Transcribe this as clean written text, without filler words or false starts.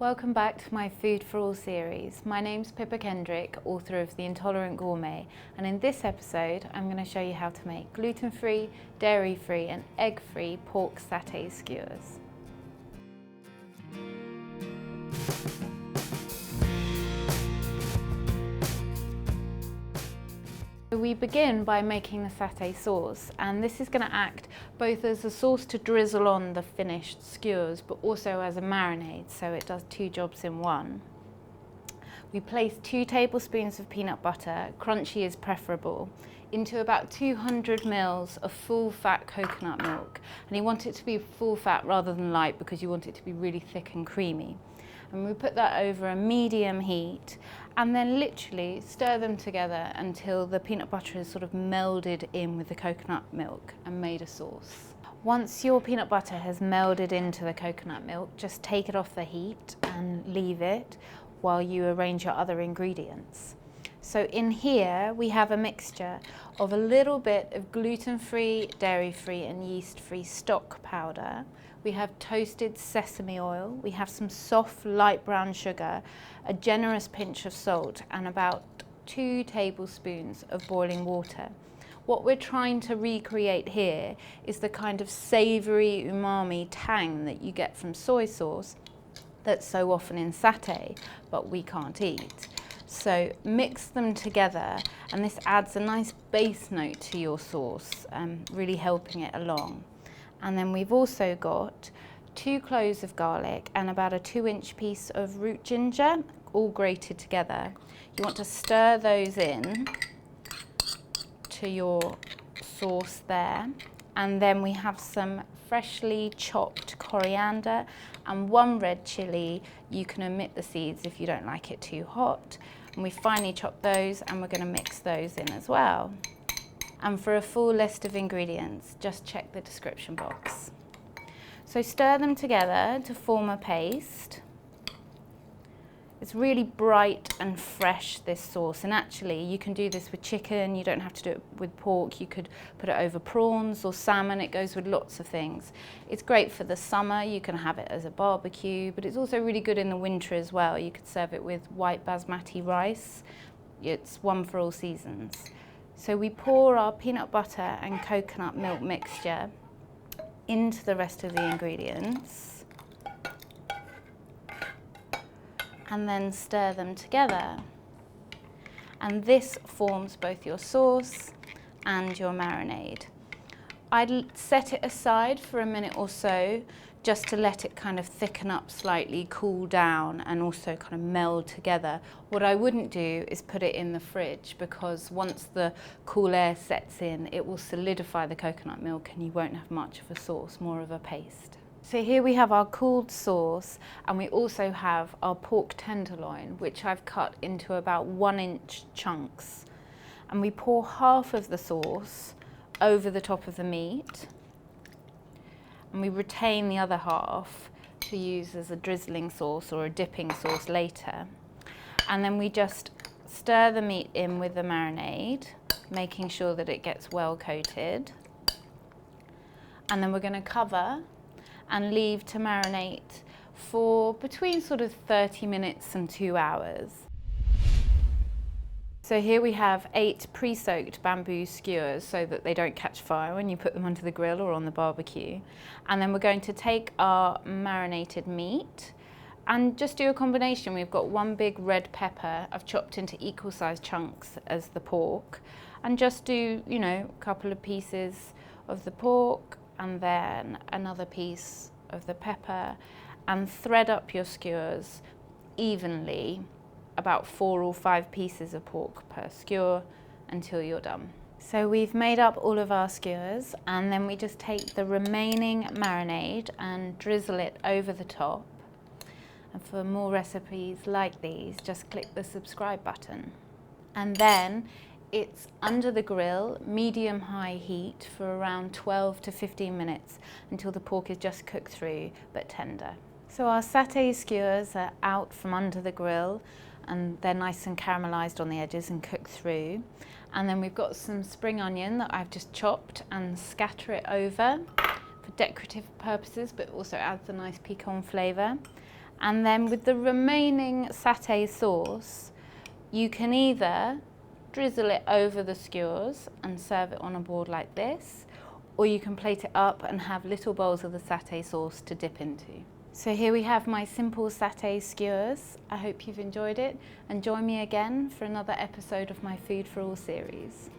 Welcome back to my Food for All series. My name's Pippa Kendrick, author of The Intolerant Gourmet, and in this episode I'm going to show you how to make gluten-free, dairy-free and egg-free pork satay skewers. We begin by making the satay sauce, and this is going to act both as a sauce to drizzle on the finished skewers but also as a marinade, so it does two jobs in one. We place 2 tablespoons of peanut butter, crunchy is preferable, into about 200 ml of full fat coconut milk, and you want it to be full fat rather than light because you want it to be really thick and creamy. And we put that over a medium heat and then literally stir them together until the peanut butter is sort of melded in with the coconut milk and made a sauce. Once your peanut butter has melded into the coconut milk, just take it off the heat and leave it while you arrange your other ingredients. So in here we have a mixture of a little bit of gluten-free, dairy-free and yeast-free stock powder. We have toasted sesame oil, we have some soft light brown sugar, a generous pinch of salt and about 2 tablespoons of boiling water. What we're trying to recreate here is the kind of savoury umami tang that you get from soy sauce that's so often in satay, but we can't eat. So mix them together and this adds a nice base note to your sauce, really helping it along. And then we've also got 2 cloves of garlic and about a 2-inch piece of root ginger, all grated together. You want to stir those in to your sauce there. And then we have some freshly chopped coriander and 1 red chilli. You can omit the seeds if you don't like it too hot. And we finely chopped those and we're going to mix those in as well. And for a full list of ingredients, just check the description box. So stir them together to form a paste. It's really bright and fresh, this sauce, and actually you can do this with chicken, you don't have to do it with pork, you could put it over prawns or salmon, it goes with lots of things. It's great for the summer, you can have it as a barbecue, but it's also really good in the winter as well. You could serve it with white basmati rice. It's one for all seasons. So we pour our peanut butter and coconut milk mixture into the rest of the ingredients and then stir them together. And this forms both your sauce and your marinade. I'd set it aside for a minute or so just to let it kind of thicken up slightly, cool down and also kind of meld together. What I wouldn't do is put it in the fridge because once the cool air sets in, it will solidify the coconut milk and you won't have much of a sauce, more of a paste. So here we have our cooled sauce and we also have our pork tenderloin, which I've cut into about 1-inch chunks. And we pour half of the sauce over the top of the meat. And we retain the other half to use as a drizzling sauce or a dipping sauce later. And then we just stir the meat in with the marinade, making sure that it gets well coated. And then we're going to cover and leave to marinate for between sort of 30 minutes and 2 hours. So here we have 8 pre-soaked bamboo skewers so that they don't catch fire when you put them onto the grill or on the barbecue. And then we're going to take our marinated meat and just do a combination. We've got 1 big red pepper I've chopped into equal sized chunks as the pork, and just do, you know, a couple of pieces of the pork and then another piece of the pepper, and thread up your skewers evenly, about 4 or 5 pieces of pork per skewer until you're done. So we've made up all of our skewers and then we just take the remaining marinade and drizzle it over the top. And for more recipes like these, just click the subscribe button. And then it's under the grill, medium-high heat for around 12 to 15 minutes until the pork is just cooked through but tender. So our satay skewers are out from under the grill and they're nice and caramelised on the edges and cooked through. And then we've got some spring onion that I've just chopped and scatter it over for decorative purposes, but also adds a nice piquant flavour. And then with the remaining satay sauce, you can either drizzle it over the skewers and serve it on a board like this, or you can plate it up and have little bowls of the satay sauce to dip into. So here we have my simple satay skewers. I hope you've enjoyed it, and join me again for another episode of my Food for All series.